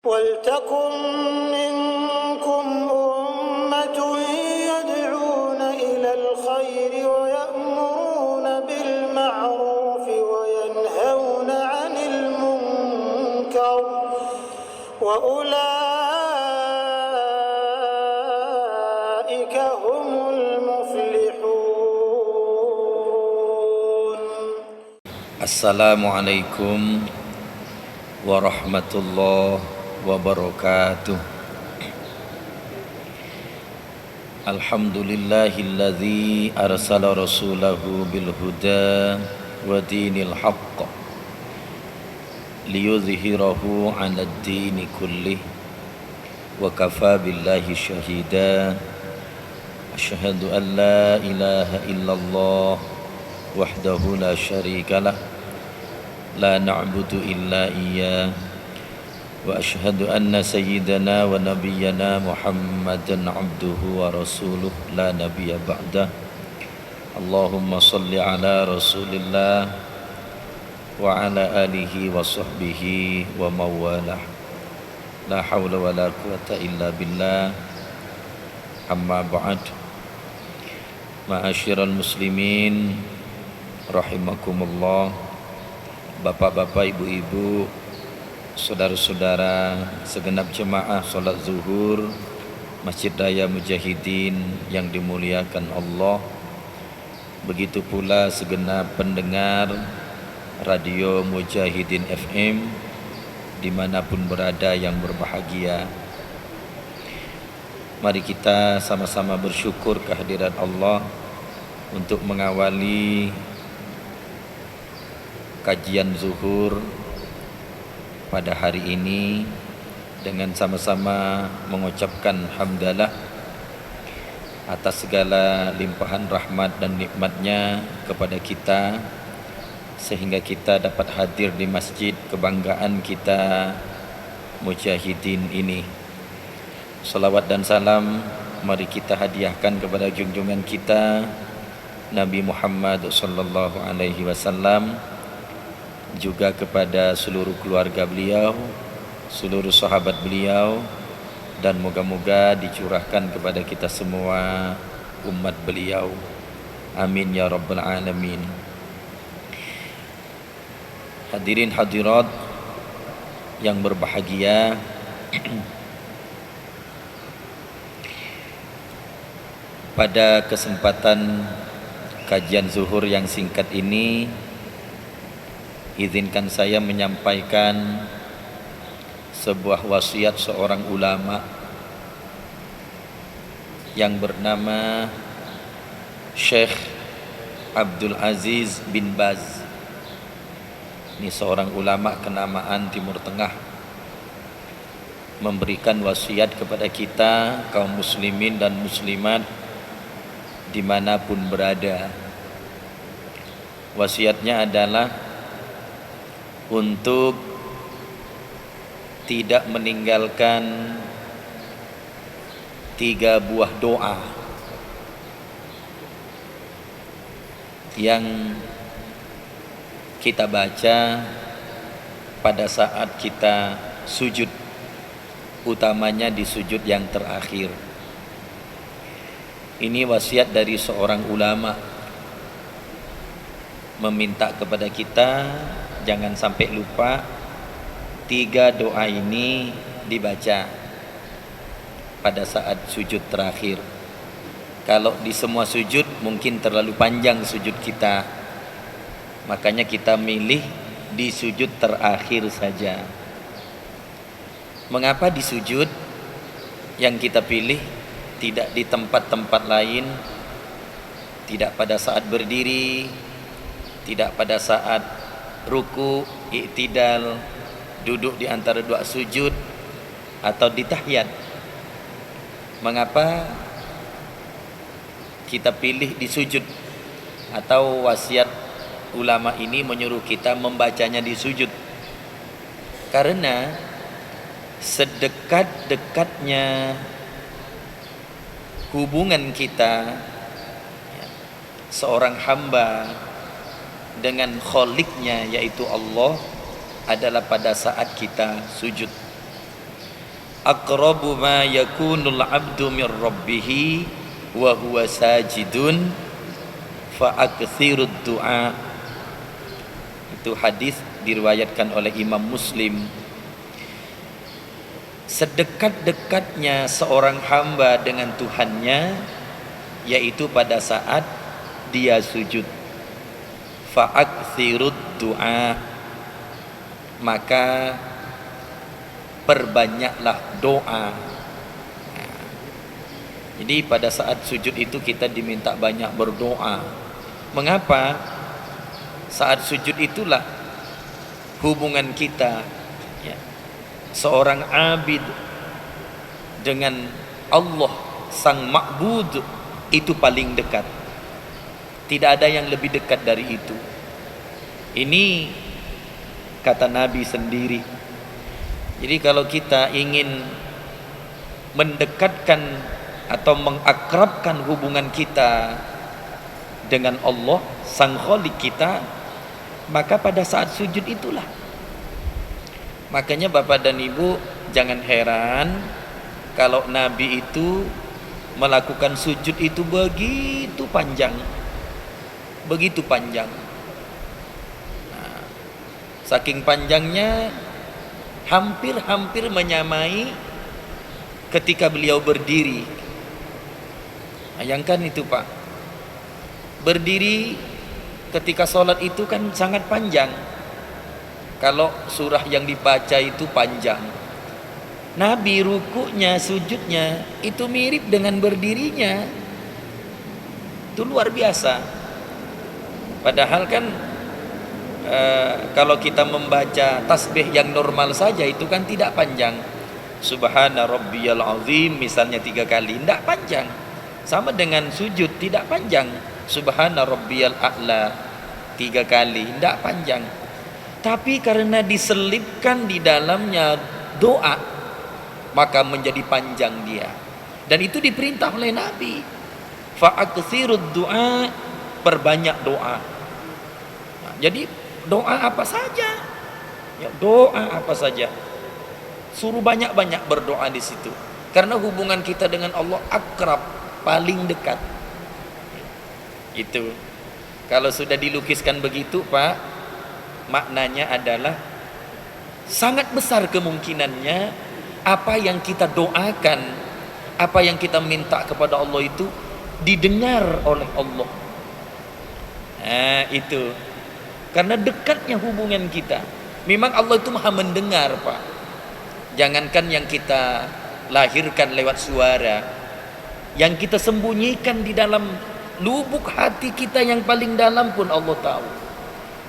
ولتكن منكم أمة يدعون إلى الخير ويأمرون بالمعروف وينهون عن المنكر وأولئك هم المفلحون. Assalamualaikum warahmatullahi wabarakatuh. Alhamdulillahilladzi arsala rasulahu bil huda wa dinil haqq liyudhhirahu 'alad dini kullih wa kafa billahi syahida. Asyhadu an la ilaha illallah wahdahu la syarikalah la na'budu illa iyyah wa asyhadu anna sayyidana wa nabiyyana Muhammadan abduhu wa rasuluh la nabiyya ba'dah. Allahumma salli ala rasulillah wa ala alihi wa sahbihi wa mawalah. La hawla wa la quwata illa billah. Amma ba'd. Ma'asyiral muslimin rahimakumullah. Bapak-bapak, ibu-ibu, saudara-saudara, segenap jemaah salat zuhur Masjid Raya Mujahidin yang dimuliakan Allah. Begitu pula segenap pendengar Radio Mujahidin FM dimanapun berada yang berbahagia. Mari kita sama-sama bersyukur kehadiran Allah untuk mengawali kajian zuhur pada hari ini dengan sama-sama mengucapkan hamdalah atas segala limpahan rahmat dan nikmatnya kepada kita sehingga kita dapat hadir di masjid kebanggaan kita Mujahidin ini. Salawat dan salam mari kita hadiahkan kepada junjungan kita Nabi Muhammad sallallahu alaihi wasallam, juga kepada seluruh keluarga beliau, seluruh sahabat beliau, dan moga-moga dicurahkan kepada kita semua umat beliau. Amin ya rabbal alamin. Hadirin hadirat yang berbahagia, pada kesempatan kajian zuhur yang singkat ini, izinkan saya menyampaikan sebuah wasiat seorang ulama yang bernama Syekh Abdul Aziz bin Baz. Ini seorang ulama kenamaan Timur Tengah, memberikan wasiat kepada kita kaum muslimin dan muslimat dimanapun berada. Wasiatnya adalah untuk tidak meninggalkan 3 buah doa yang kita baca pada saat kita sujud, utamanya di sujud yang terakhir. Ini wasiat dari seorang ulama meminta kepada kita jangan sampai lupa 3 doa ini dibaca pada saat sujud terakhir. Kalau di semua sujud mungkin terlalu panjang sujud kita, makanya kita milih di sujud terakhir saja. Mengapa di sujud yang kita pilih, tidak di tempat-tempat lain, tidak pada saat berdiri, tidak pada saat ruku, i'tidal, duduk di antara 2 sujud, atau di tahiyat? Mengapa kita pilih di sujud? Atau wasiat ulama ini menyuruh kita membacanya di sujud? Karena sedekat-dekatnya hubungan kita, seorang hamba dengan Kholiknya yaitu Allah adalah pada saat kita sujud. aqrabu ma yakunul 'abdu mir rabbih wa huwa sajidun fa aktsirud du'a. Itu hadis diriwayatkan oleh Imam Muslim. Sedekat-dekatnya seorang hamba dengan Tuhannya yaitu pada saat dia sujud. Fa aktsirud du'a, maka perbanyaklah doa. Jadi pada saat sujud itu kita diminta banyak berdoa. Mengapa? Saat sujud itulah hubungan kita, ya, seorang abid dengan Allah sang ma'bud itu paling dekat. Tidak ada yang lebih dekat dari itu. Ini kata Nabi sendiri. Jadi kalau kita ingin mendekatkan atau mengakrabkan hubungan kita dengan Allah sang Khalik kita, maka pada saat sujud itulah. Makanya Bapak dan Ibu jangan heran kalau Nabi itu melakukan sujud itu begitu panjang. Begitu panjang. Nah, saking panjangnya hampir-hampir menyamai ketika beliau berdiri. Bayangkan itu Pak, berdiri ketika sholat itu kan sangat panjang. Kalau surah yang dibaca itu panjang, Nabi rukuknya, sujudnya itu mirip dengan berdirinya. Itu luar biasa. Padahal kan kalau kita membaca tasbih yang normal saja itu kan tidak panjang. Subhana rabbiyal azim misalnya 3 kali, tidak panjang. Sama dengan sujud tidak panjang. Subhana rabbiyal a'la 3 kali, tidak panjang. Tapi karena diselipkan di dalamnya doa, maka menjadi panjang dia. Dan itu diperintah oleh Nabi. Fa'aktsirud du'a, perbanyak doa. Nah, jadi doa apa saja, ya, doa apa saja. Suruh banyak-banyak berdoa di situ. Karena hubungan kita dengan Allah akrab, paling dekat. Itu. Kalau sudah dilukiskan begitu, Pak, maknanya adalah sangat besar kemungkinannya apa yang kita doakan, apa yang kita minta kepada Allah itu didengar oleh Allah. Nah, itu. Karena dekatnya hubungan kita. Memang Allah itu maha mendengar, Pak. Jangankan yang kita lahirkan lewat suara, yang kita sembunyikan di dalam lubuk hati kita yang paling dalam pun Allah tahu.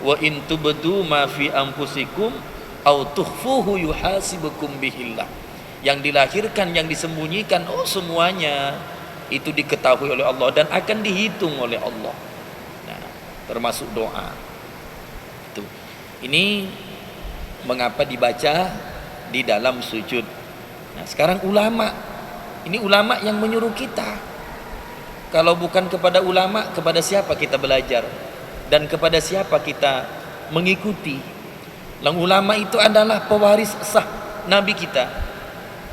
Wa in tubdu ma fi anfusikum aw tukhfuhu yuhasibukum bihillah. Yang dilahirkan, yang disembunyikan, oh semuanya itu diketahui oleh Allah dan akan dihitung oleh Allah. Nah, termasuk doa. Itu. Ini mengapa dibaca di dalam sujud. Nah, sekarang ulama, ini ulama yang menyuruh kita. Kalau bukan kepada ulama, kepada siapa kita belajar? Dan kepada siapa kita mengikuti? Ulama itu adalah pewaris sah Nabi kita.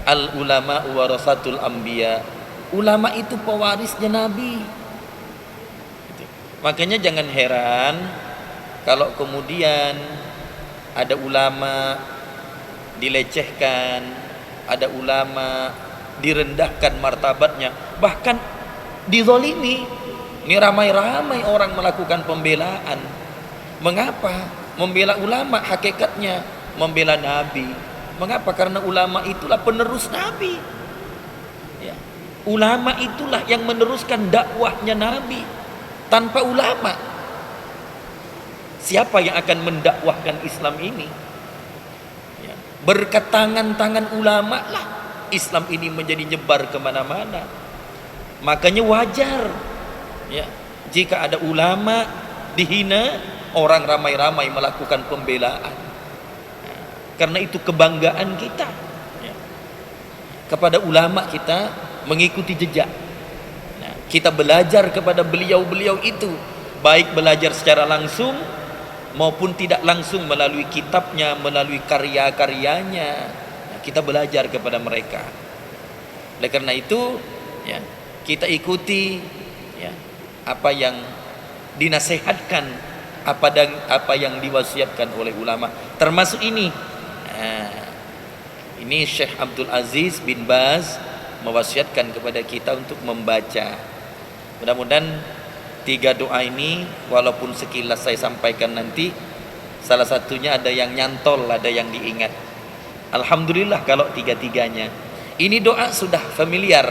Al ulama warasatul anbiya. Ulama itu pewarisnya Nabi. Makanya jangan heran kalau kemudian ada ulama dilecehkan, ada ulama direndahkan martabatnya, bahkan dizalimi. Ini ramai-ramai orang melakukan pembelaan. Mengapa? Membela ulama hakikatnya membela Nabi. Mengapa? Karena ulama itulah penerus Nabi. Ya. Ulama itulah yang meneruskan dakwahnya Nabi. Tanpa ulama, siapa yang akan mendakwahkan Islam ini? Ya. Berkat tangan-tangan ulama lah Islam ini menjadi nyebar kemana-mana. Makanya wajar, ya, jika ada ulama dihina, orang ramai-ramai melakukan pembelaan. Karena itu kebanggaan kita, ya, kepada ulama kita mengikuti jejak. Nah, kita belajar kepada beliau-beliau itu, baik belajar secara langsung maupun tidak langsung melalui kitabnya, melalui karya-karyanya. Nah, kita belajar kepada mereka. Oleh karena itu, ya, kita ikuti ya, apa yang dinasihatkan, apa yang diwasiatkan oleh ulama. Termasuk ini. Ini Syekh Abdul Aziz bin Baz mewasiatkan kepada kita untuk membaca. Mudah-mudahan 3 doa ini walaupun sekilas saya sampaikan nanti, salah satunya ada yang nyantol, ada yang diingat. Alhamdulillah kalau 3-3-nya. Ini doa sudah familiar,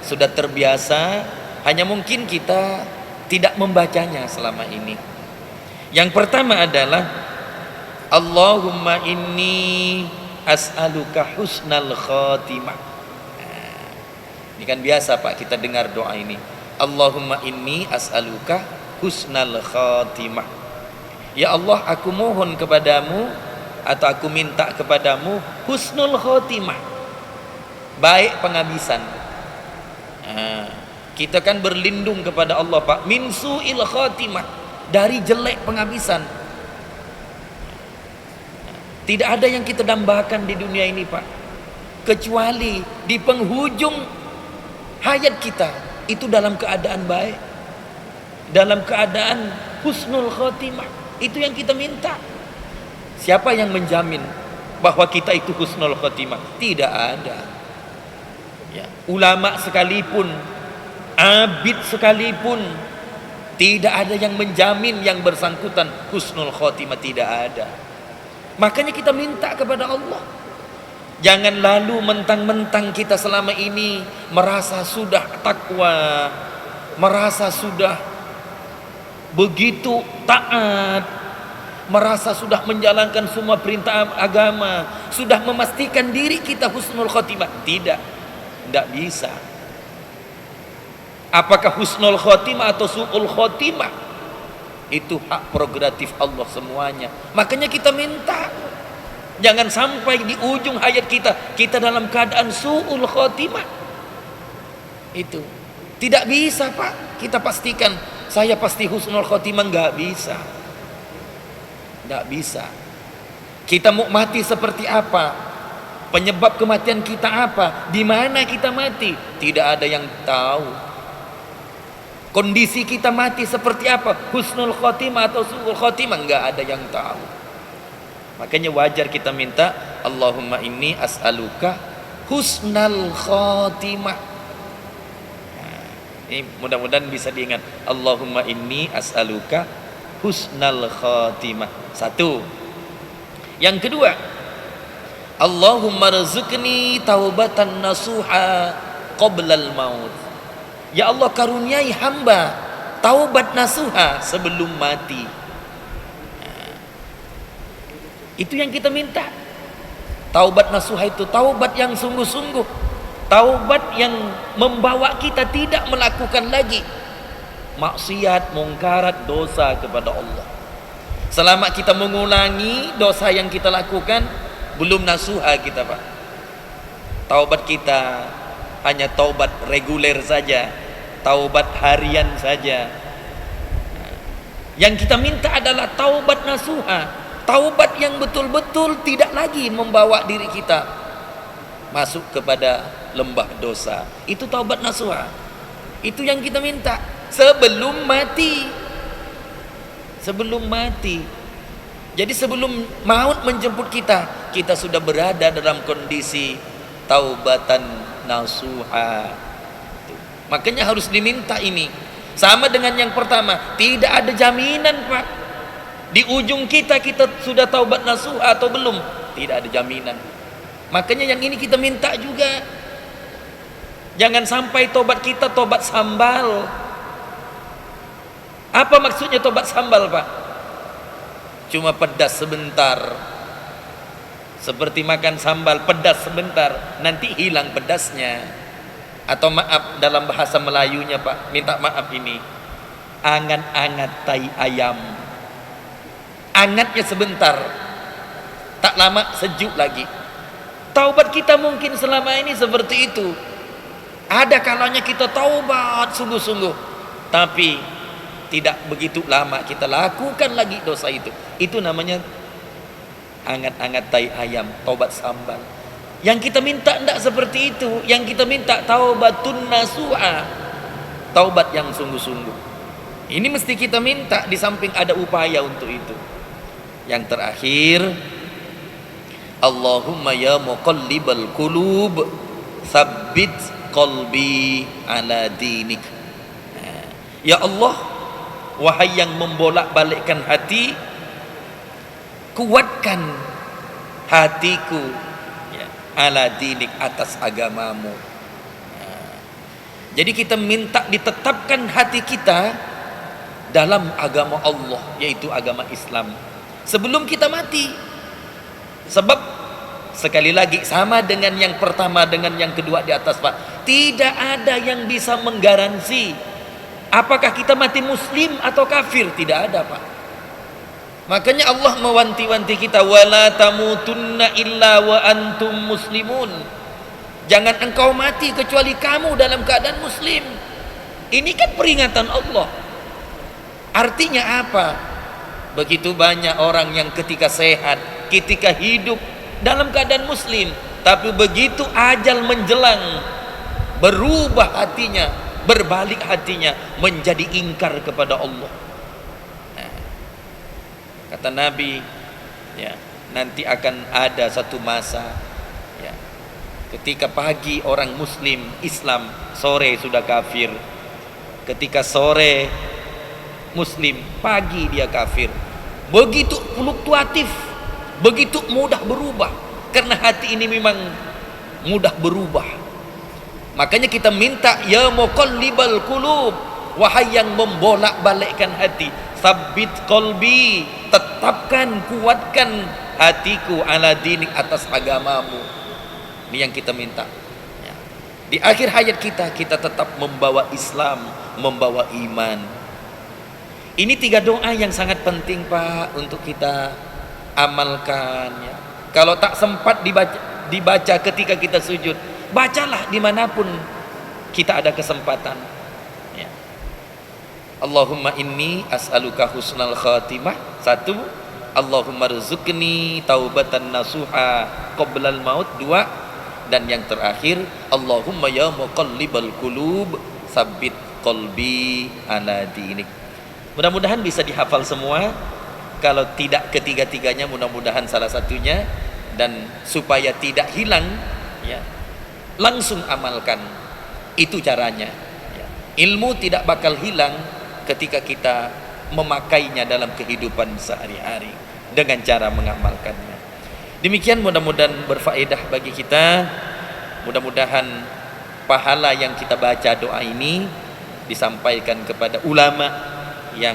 sudah terbiasa, hanya mungkin kita tidak membacanya selama ini. Yang pertama adalah Allahumma inni as'aluka husnal khatimah. Ini kan biasa Pak kita dengar doa ini. Allahumma inni as'aluka husnal khatimah. Ya Allah, aku mohon kepadamu atau aku minta kepadamu husnul khatimah, baik penghabisan. Kita kan berlindung kepada Allah Pak min su'il khatimah, dari jelek penghabisan. Tidak ada yang kita dambakan di dunia ini Pak, kecuali di penghujung hayat kita itu dalam keadaan baik, dalam keadaan husnul khotimah. Itu yang kita minta. Siapa yang menjamin bahwa kita itu husnul khotimah? Tidak ada ya. Ulama sekalipun, abid sekalipun, tidak ada yang menjamin yang bersangkutan husnul khotimah. Tidak ada. Makanya kita minta kepada Allah. Jangan lalu mentang-mentang kita selama ini merasa sudah takwa, merasa sudah begitu taat, merasa sudah menjalankan semua perintah agama, sudah memastikan diri kita husnul khotimah. Tidak bisa. Apakah husnul khotimah atau su'ul khotimah, itu hak prerogatif Allah semuanya. Makanya kita minta, jangan sampai di ujung hayat kita dalam keadaan su'ul khotimah. Itu tidak bisa Pak. Kita pastikan saya pasti husnul khotimah, nggak bisa. Nggak bisa. Kita mau mati seperti apa? Penyebab kematian kita apa? Di mana kita mati? Tidak ada yang tahu. Kondisi kita mati seperti apa? Husnul khotimah atau su'ul khotimah, nggak ada yang tahu. Makanya wajar kita minta Allahumma inni as'aluka husnal khotimah. Ini mudah-mudahan bisa diingat. Allahumma inni as'aluka husnal khotimah. Satu. Yang kedua, Allahumma rizqni taubatan nasuha qoblal maut. Ya Allah, karuniai hamba taubat nasuha sebelum mati. Itu yang kita minta. Taubat nasuha itu taubat yang sungguh-sungguh, taubat yang membawa kita tidak melakukan lagi maksiat, mungkarat, dosa kepada Allah. Selama kita mengulangi dosa yang kita lakukan, belum nasuha kita Pak. Taubat kita hanya taubat reguler saja, taubat harian saja. Yang kita minta adalah taubat nasuha, taubat yang betul-betul tidak lagi membawa diri kita masuk kepada lembah dosa. Itu taubat nasuha. Itu yang kita minta sebelum mati. Sebelum mati. Jadi sebelum maut menjemput kita, kita sudah berada dalam kondisi taubatan nasuha. Makanya harus diminta ini. Sama dengan yang pertama, tidak ada jaminan Pak. Di ujung kita sudah taubat nasuha atau belum? Tidak ada jaminan. Makanya yang ini kita minta juga. Jangan sampai tobat kita tobat sambal. Apa maksudnya tobat sambal Pak? Cuma pedas sebentar. Seperti makan sambal, pedas sebentar, nanti hilang pedasnya. Atau maaf dalam bahasa Melayunya Pak, minta maaf ini, angat-angat tai ayam. Angatnya sebentar, tak lama sejuk lagi. Taubat kita mungkin selama ini seperti itu. Ada kalanya kita taubat sungguh-sungguh, tapi tidak begitu lama kita lakukan lagi dosa itu. Itu namanya angat-angat tai ayam, taubat sambal. Yang kita minta tidak seperti itu. Yang kita minta taubatun nasuha, taubat yang sungguh-sungguh. Ini mesti kita minta, di samping ada upaya untuk itu. Yang terakhir, Allahumma ya muqallibal qulub tsabbit qalbi ala dinik. Ya Allah, wahai yang membolak-balikkan hati, kuatkan hatiku ya, ala dinik, atas agamamu. Jadi kita minta ditetapkan hati kita dalam agama Allah, yaitu agama Islam, sebelum kita mati. Sebab sekali lagi sama dengan yang pertama dengan yang kedua di atas, Pak. Tidak ada yang bisa menggaransi apakah kita mati muslim atau kafir, tidak ada, Pak. Makanya Allah mewanti-wanti kita, wala tamutunna illa wa antum muslimun. Jangan engkau mati kecuali kamu dalam keadaan muslim. Ini kan peringatan Allah. Artinya apa? Begitu banyak orang yang ketika sehat, ketika hidup dalam keadaan muslim, tapi begitu ajal menjelang, berubah hatinya, berbalik hatinya, menjadi ingkar kepada Allah. Kata Nabi, ya, nanti akan ada satu masa, ya, ketika pagi orang muslim Islam, sore sudah kafir. Ketika sore muslim, pagi dia kafir. Begitu fluktuatif, begitu mudah berubah, karena hati ini memang mudah berubah. Makanya kita minta, ya muqallibal qulub, wahai yang membolak-balikkan hati, sabbit qalbi, tetapkan, kuatkan hatiku ala dinik, atas agamamu. Ini yang kita minta ya. Di akhir hayat kita tetap membawa Islam, membawa iman. Ini 3 doa yang sangat penting, Pak, untuk kita amalkan ya. Kalau tak sempat dibaca ketika kita sujud, bacalah dimanapun kita ada kesempatan ya. Allahumma inni as'aluka husnal khatimah. 1, Allahumma rzuqni taubatan nasuha qoblal maut. 2, dan yang terakhir, Allahumma ya muqallibal qulub tsabbit qalbi ala dinik. Mudah-mudahan bisa dihafal semua. Kalau tidak ketiga-tiganya, mudah-mudahan salah satunya. Dan supaya tidak hilang ya, langsung amalkan. Itu caranya ya. Ilmu tidak bakal hilang ketika kita memakainya dalam kehidupan sehari-hari dengan cara mengamalkannya. Demikian, mudah-mudahan berfaedah bagi kita. Mudah-mudahan pahala yang kita baca doa ini disampaikan kepada ulama yang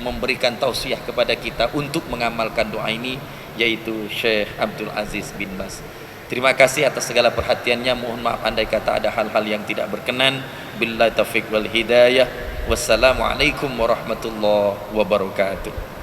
memberikan tausiah kepada kita untuk mengamalkan doa ini, yaitu Syekh Abdul Aziz bin Baz. Terima kasih atas segala perhatiannya. Mohon maaf andai kata ada hal-hal yang tidak berkenan. Billahi taufiq wal hidayah. Wassalamualaikum warahmatullahi wabarakatuh.